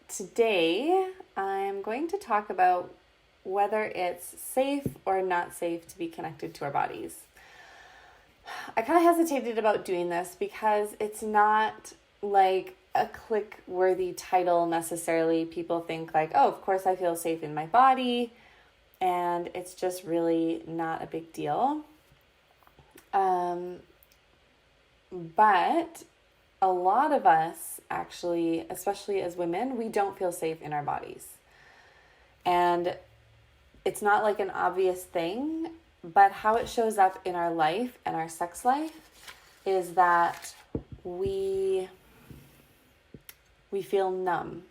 Today, I'm going to talk about whether it's safe or not safe to be connected to our bodies. I kind of hesitated about doing this because it's not like a click-worthy title necessarily. People think like, oh, of course I feel safe in my body, and it's just really not a big deal. But a lot of us actually, especially as women, we don't feel safe in our bodies. And it's not like an obvious thing, but how it shows up in our life and our sex life is that we feel numb.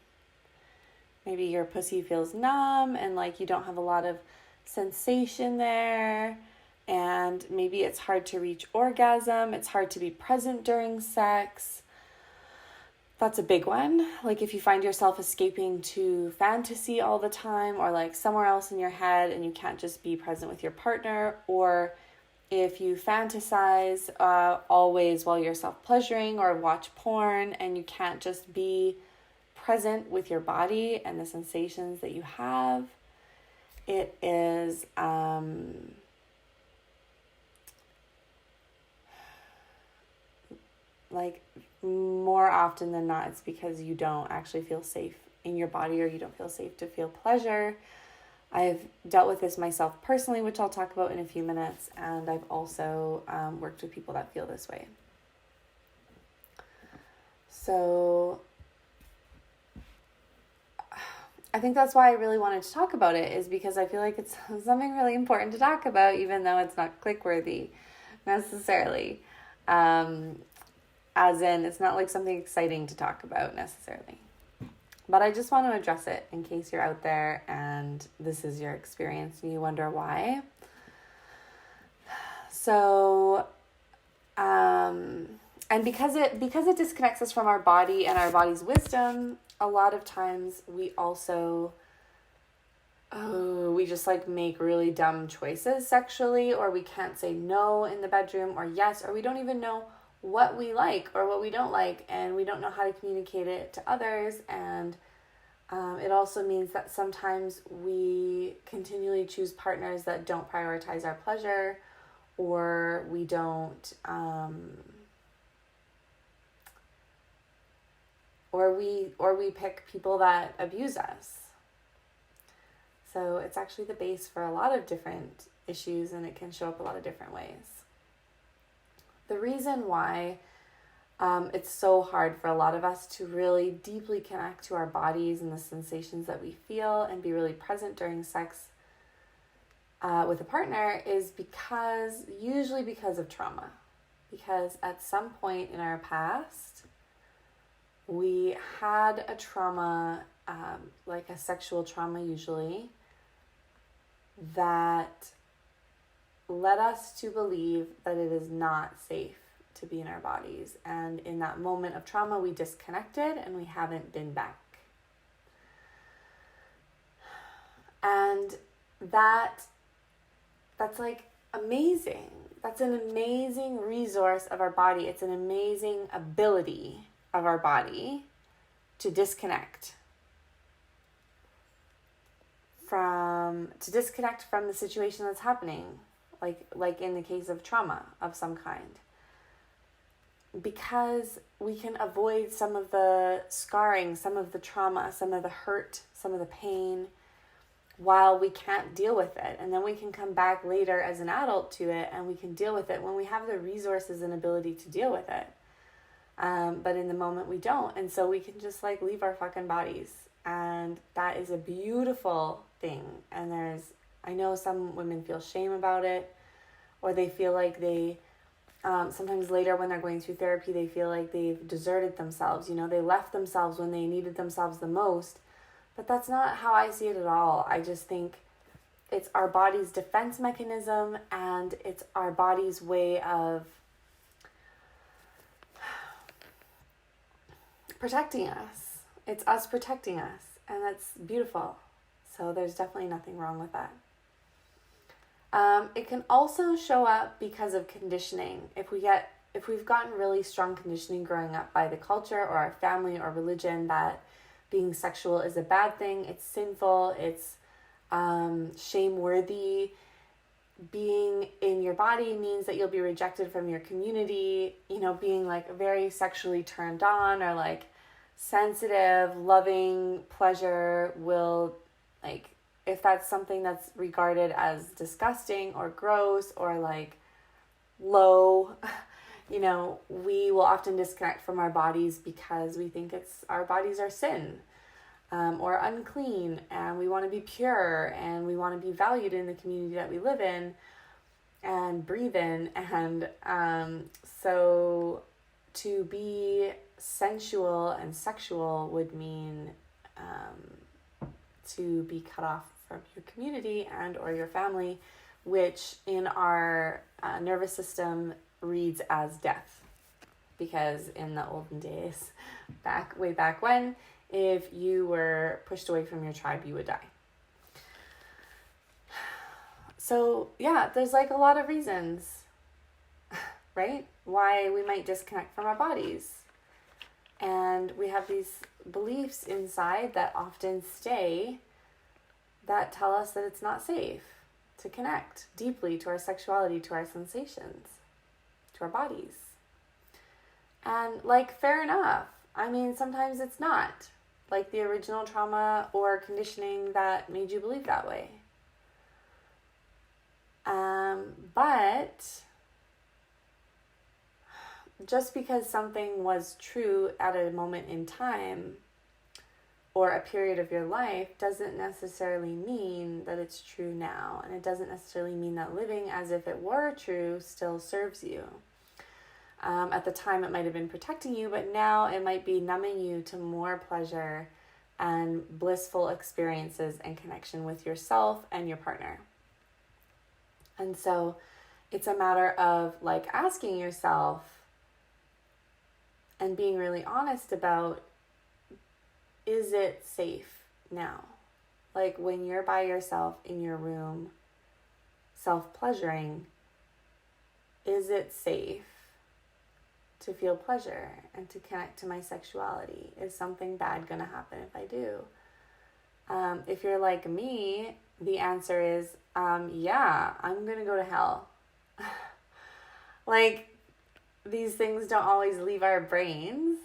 Maybe your pussy feels numb and like you don't have a lot of sensation there. And maybe it's hard to reach orgasm. It's hard to be present during sex. That's a big one. Like if you find yourself escaping to fantasy all the time or like somewhere else in your head and you can't just be present with your partner, or if you fantasize always while you're self-pleasuring or watch porn and you can't just be present with your body and the sensations that you have, it is like more often than not, it's because you don't actually feel safe in your body or you don't feel safe to feel pleasure. I've dealt with this myself personally, which I'll talk about in a few minutes, and I've also worked with people that feel this way. So I think that's why I really wanted to talk about it, is because I feel like it's something really important to talk about, even though it's not click-worthy necessarily. As in, it's not like something exciting to talk about necessarily. But I just want to address it in case you're out there and this is your experience and you wonder why. So, and because it disconnects us from our body and our body's wisdom, a lot of times we also, we just like make really dumb choices sexually, or we can't say no in the bedroom or yes, or we don't even know what we like or what we don't like, and we don't know how to communicate it to others. And it also means that sometimes we continually choose partners that don't prioritize our pleasure, or we don't or we pick people that abuse us. So it's actually the base for a lot of different issues, and it can show up a lot of different ways. The reason why it's so hard for a lot of us to really deeply connect to our bodies and the sensations that we feel and be really present during sex with a partner is usually because of trauma. Because at some point in our past, we had a trauma, like a sexual trauma usually, that led us to believe that it is not safe to be in our bodies. And in that moment of trauma, we disconnected and we haven't been back. And that's like amazing. That's an amazing resource of our body. It's an amazing ability of our body to disconnect from the situation that's happening. Like in the case of trauma of some kind, because we can avoid some of the scarring, some of the trauma, some of the hurt, some of the pain, while we can't deal with it. And then we can come back later as an adult to it, and we can deal with it when we have the resources and ability to deal with it. But in the moment we don't. And so we can just like leave our fucking bodies. And that is a beautiful thing. And I know some women feel shame about it, or they feel like they, sometimes later when they're going through therapy, they feel like they've deserted themselves. You know, they left themselves when they needed themselves the most. But that's not how I see it at all. I just think it's our body's defense mechanism, and it's our body's way of protecting us. It's us protecting us, and that's beautiful. So there's definitely nothing wrong with that. It can also show up because of conditioning. If we've gotten really strong conditioning growing up by the culture or our family or religion that being sexual is a bad thing, it's sinful, it's shame-worthy. Being in your body means that you'll be rejected from your community. You know, being like very sexually turned on or like sensitive, loving pleasure will, like, if that's something that's regarded as disgusting or gross or like low, you know, we will often disconnect from our bodies because we think our bodies are sin. Or unclean, and we want to be pure, and we want to be valued in the community that we live in and breathe in. And so to be sensual and sexual would mean to be cut off from your community and or your family, which in our nervous system reads as death. Because in the olden days, way back when, if you were pushed away from your tribe, you would die. So yeah, there's like a lot of reasons, right? Why we might disconnect from our bodies. And we have these beliefs inside that often stay that tell us that it's not safe to connect deeply to our sexuality, to our sensations, to our bodies. And like, fair enough. I mean, sometimes it's not. Like the original trauma or conditioning that made you believe that way. But just because something was true at a moment in time or a period of your life doesn't necessarily mean that it's true now. And it doesn't necessarily mean that living as if it were true still serves you. At the time, it might have been protecting you, but now it might be numbing you to more pleasure and blissful experiences and connection with yourself and your partner. And so it's a matter of like asking yourself and being really honest about, is it safe now? Like when you're by yourself in your room, self-pleasuring, is it safe to feel pleasure and to connect to my sexuality? Is something bad going to happen if I do? If you're like me, the answer is, yeah, I'm going to go to hell. Like, these things don't always leave our brains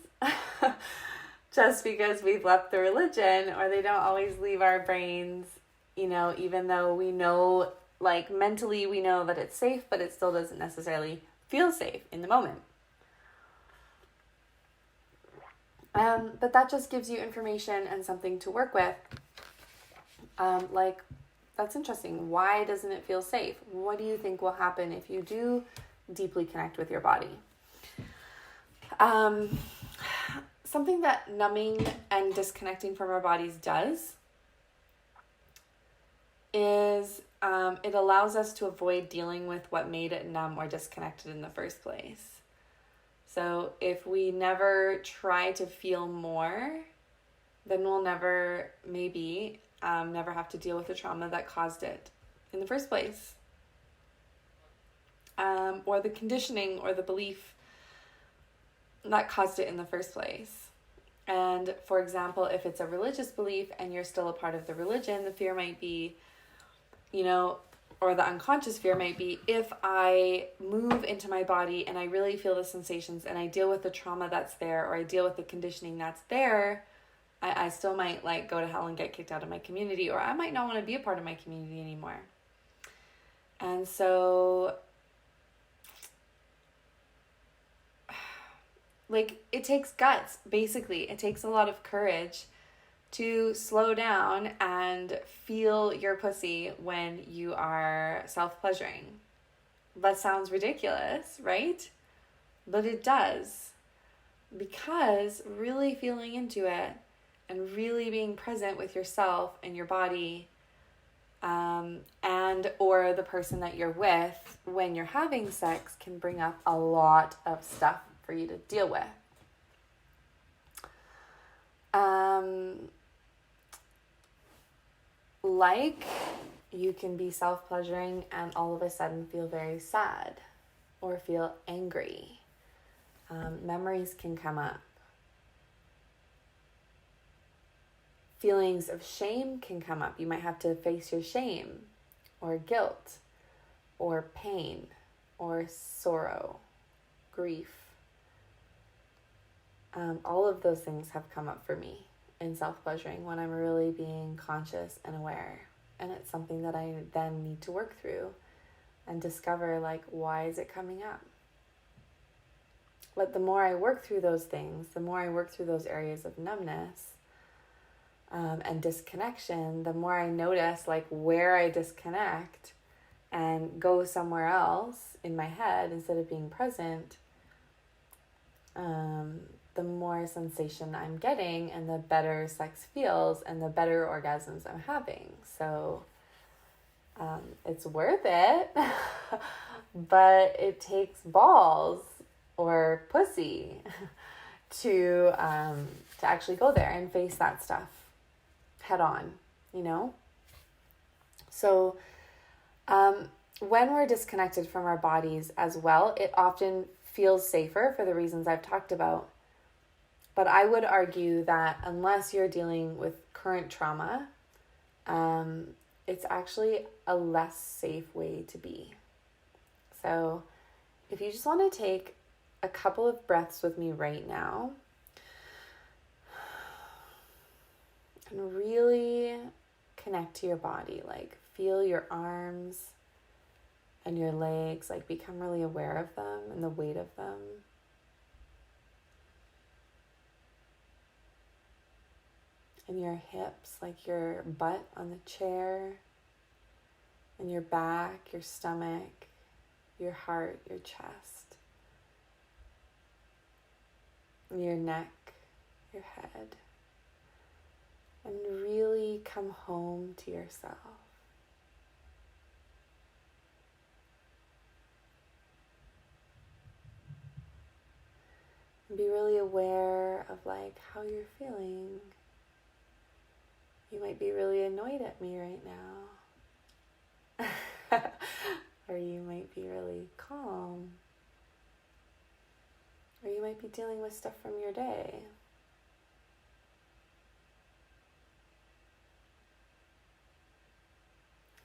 just because we've left the religion, or they don't always leave our brains, you know, even though we know, like mentally we know that it's safe, but it still doesn't necessarily feel safe in the moment. But that just gives you information and something to work with. Like, that's interesting. Why doesn't it feel safe? What do you think will happen if you do deeply connect with your body? Something that numbing and disconnecting from our bodies does is it allows us to avoid dealing with what made it numb or disconnected in the first place. So if we never try to feel more, then we'll never have to deal with the trauma that caused it in the first place. Or the conditioning or the belief that caused it in the first place. And for example, if it's a religious belief and you're still a part of the religion, the fear might be, you know, or the unconscious fear might be, if I move into my body and I really feel the sensations and I deal with the trauma that's there, or I deal with the conditioning that's there, I still might like go to hell and get kicked out of my community, or I might not want to be a part of my community anymore. And so, like, it takes guts, basically. It takes a lot of courage to slow down and feel your pussy when you are self-pleasuring. That sounds ridiculous, right? But it does. Because really feeling into it and really being present with yourself and your body, and or the person that you're with when you're having sex, can bring up a lot of stuff for you to deal with. Like, you can be self-pleasuring and all of a sudden feel very sad or feel angry. Memories can come up. feelings of shame can come up. You might have to face your shame or guilt or pain or sorrow, grief. All of those things have come up for me in self-pleasuring when I'm really being conscious and aware. And it's something that I then need to work through and discover, like, why is it coming up? But the more I work through those things, the more I work through those areas of numbness and disconnection, the more I notice, like, where I disconnect and go somewhere else in my head instead of being present, the more sensation I'm getting and the better sex feels and the better orgasms I'm having. So it's worth it, but it takes balls or pussy to actually go there and face that stuff head on, you know? So when we're disconnected from our bodies as well, it often feels safer for the reasons I've talked about. But I would argue that unless you're dealing with current trauma, it's actually a less safe way to be. So if you just want to take a couple of breaths with me right now and really connect to your body, like feel your arms and your legs, like become really aware of them and the weight of them. And your hips, like your butt on the chair, and your back, your stomach, your heart, your chest, and your neck, your head. And really come home to yourself. And be really aware of like how you're feeling. You might be really annoyed at me right now. Or you might be really calm. Or you might be dealing with stuff from your day.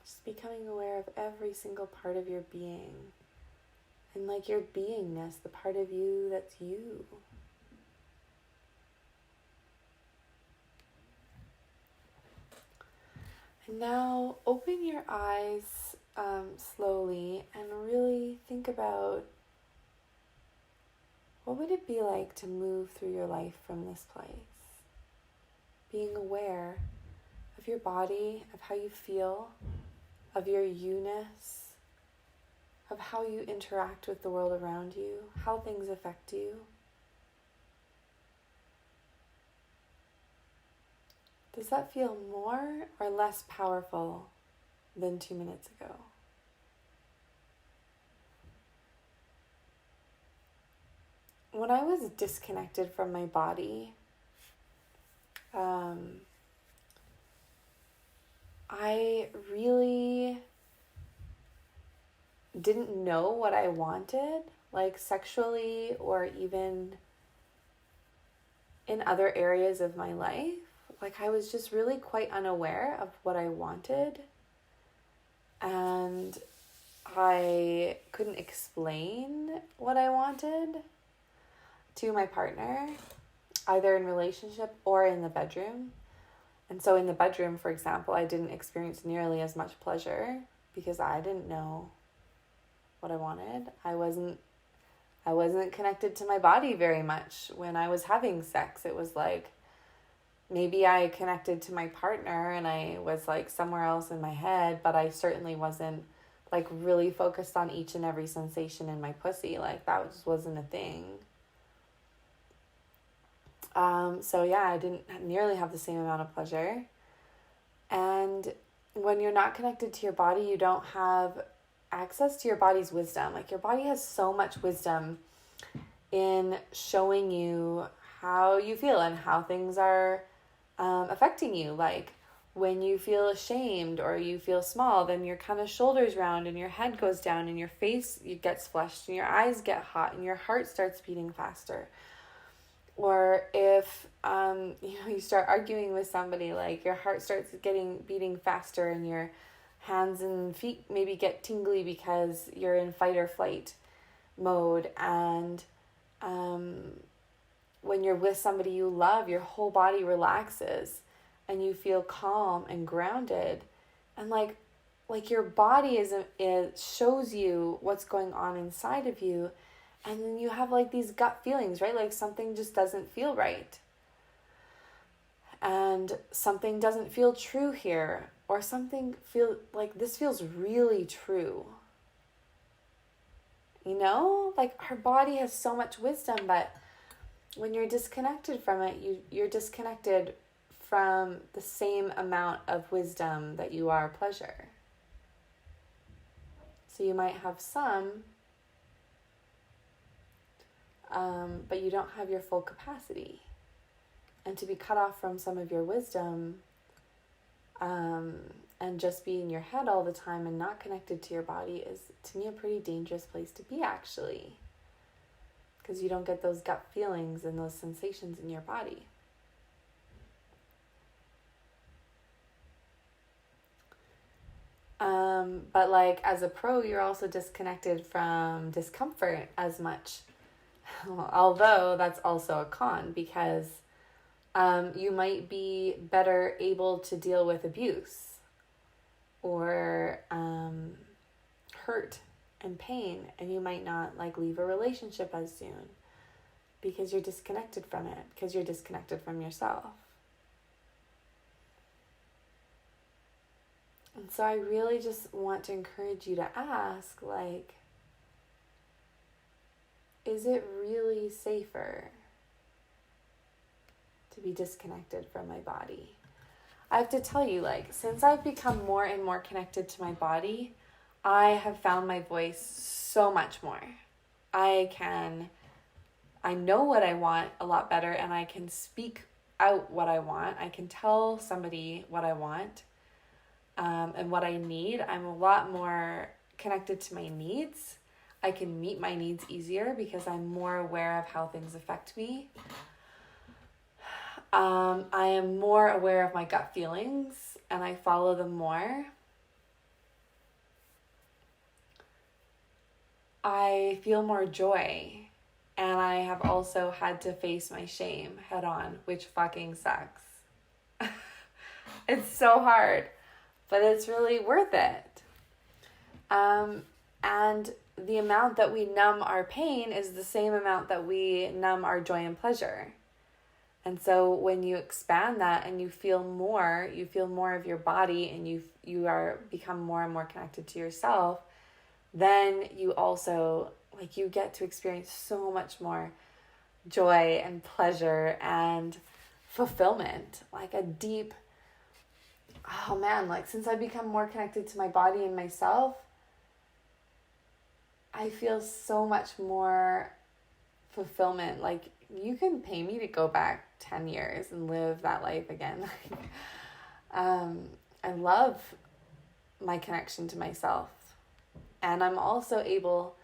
Just becoming aware of every single part of your being. And like your beingness, the part of you that's you. And now open your eyes slowly and really think about what would it be like to move through your life from this place? Being aware of your body, of how you feel, of your you-ness, of how you interact with the world around you, how things affect you. Does that feel more or less powerful than 2 minutes ago? When I was disconnected from my body, I really didn't know what I wanted, like sexually or even in other areas of my life. Like I was just really quite unaware of what I wanted, and I couldn't explain what I wanted to my partner, either in relationship or in the bedroom. And so in the bedroom, for example, I didn't experience nearly as much pleasure because I didn't know what I wanted. I wasn't connected to my body very much when I was having sex. It was like maybe I connected to my partner and I was like somewhere else in my head, but I certainly wasn't like really focused on each and every sensation in my pussy. Like that just wasn't a thing. So yeah, I didn't nearly have the same amount of pleasure. And when you're not connected to your body, you don't have access to your body's wisdom. Like your body has so much wisdom in showing you how you feel and how things are affecting you. Like when you feel ashamed or you feel small, then your kind of shoulders round and your head goes down and your face gets flushed and your eyes get hot and your heart starts beating faster. Or if you start arguing with somebody, like your heart starts beating faster, and your hands and feet maybe get tingly because you're in fight or flight mode. And when you're with somebody you love, your whole body relaxes and you feel calm and grounded, and like your body is shows you what's going on inside of you. And then you have like these gut feelings, right? Like something just doesn't feel right, and something doesn't feel true here, or something this feels really true. Like our body has so much wisdom, but when you're disconnected from it, you're disconnected from the same amount of wisdom that you are pleasure. So you might have some, but you don't have your full capacity. And to be cut off from some of your wisdom, and just be in your head all the time and not connected to your body is, to me, a pretty dangerous place to be, actually. Because you don't get those gut feelings and those sensations in your body. But like as a pro, you're also disconnected from discomfort as much. Although that's also a con, because you might be better able to deal with abuse or hurt and pain, and you might not leave a relationship as soon because you're disconnected from it, because you're disconnected from yourself. And so I really just want to encourage you to ask, is it really safer to be disconnected from my body? I have to tell you, since I've become more and more connected to my body, I have found my voice so much more. I know what I want a lot better, and I can speak out what I want. I can tell somebody what I want, and what I need. I'm a lot more connected to my needs. I can meet my needs easier because I'm more aware of how things affect me. I am more aware of my gut feelings, and I follow them more. I feel more joy, and I have also had to face my shame head on, which fucking sucks. It's so hard, but it's really worth it. And the amount that we numb our pain is the same amount that we numb our joy and pleasure. And so when you expand that and you feel more of your body, and you are become more and more connected to yourself, then you also you get to experience so much more joy and pleasure and fulfillment, a deep, since I've become more connected to my body and myself, I feel so much more fulfillment. You can pay me to go back 10 years and live that life again. I love my connection to myself. And I'm also able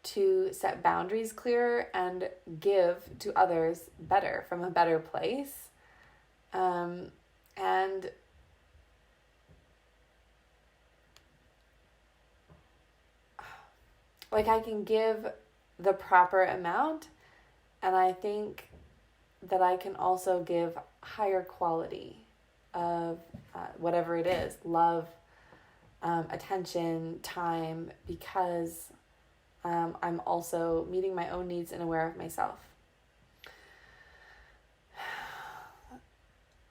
to set boundaries clearer and give to others better, from a better place. And I can give the proper amount, and I think that I can also give higher quality of whatever it is, love, attention, time, because I'm also meeting my own needs and aware of myself.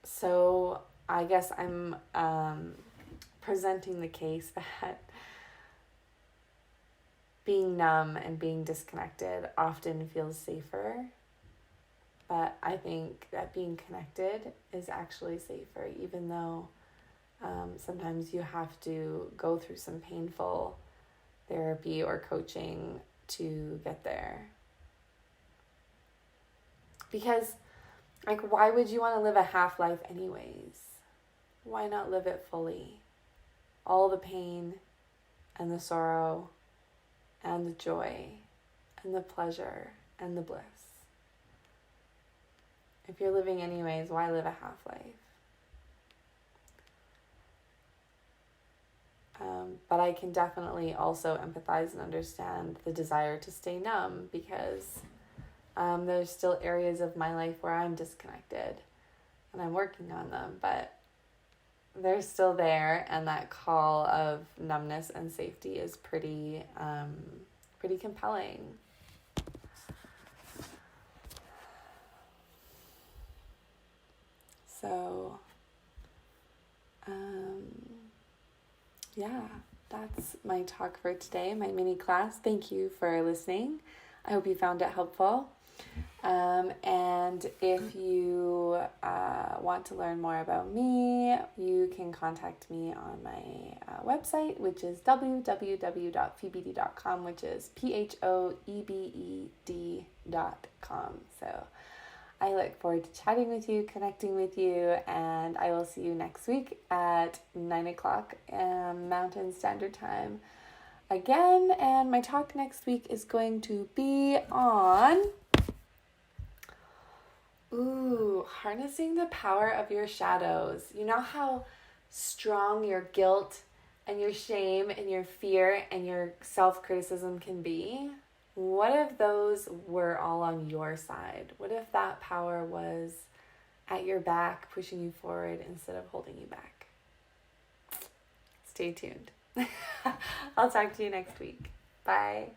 So I guess I'm presenting the case that being numb and being disconnected often feels safer, but I think that being connected is actually safer, even though sometimes you have to go through some painful therapy or coaching to get there. Because, why would you want to live a half-life anyways? Why not live it fully? All the pain and the sorrow and the joy and the pleasure and the bliss. If you're living anyways, why live a half-life? But I can definitely also empathize and understand the desire to stay numb, because there's still areas of my life where I'm disconnected and I'm working on them, but they're still there, and that call of numbness and safety is pretty compelling. So, yeah, that's my talk for today, my mini class. Thank you for listening. I hope you found it helpful. And if you want to learn more about me, you can contact me on my website, which is www.phoebed.com, which is PHOEBED.com. So I look forward to chatting with you, connecting with you, and I will see you next week at 9 o'clock Mountain Standard Time again. And my talk next week is going to be on harnessing the power of your shadows. You know how strong your guilt and your shame and your fear and your self-criticism can be? What if those were all on your side? What if that power was at your back, pushing you forward instead of holding you back? Stay tuned. I'll talk to you next week. Bye.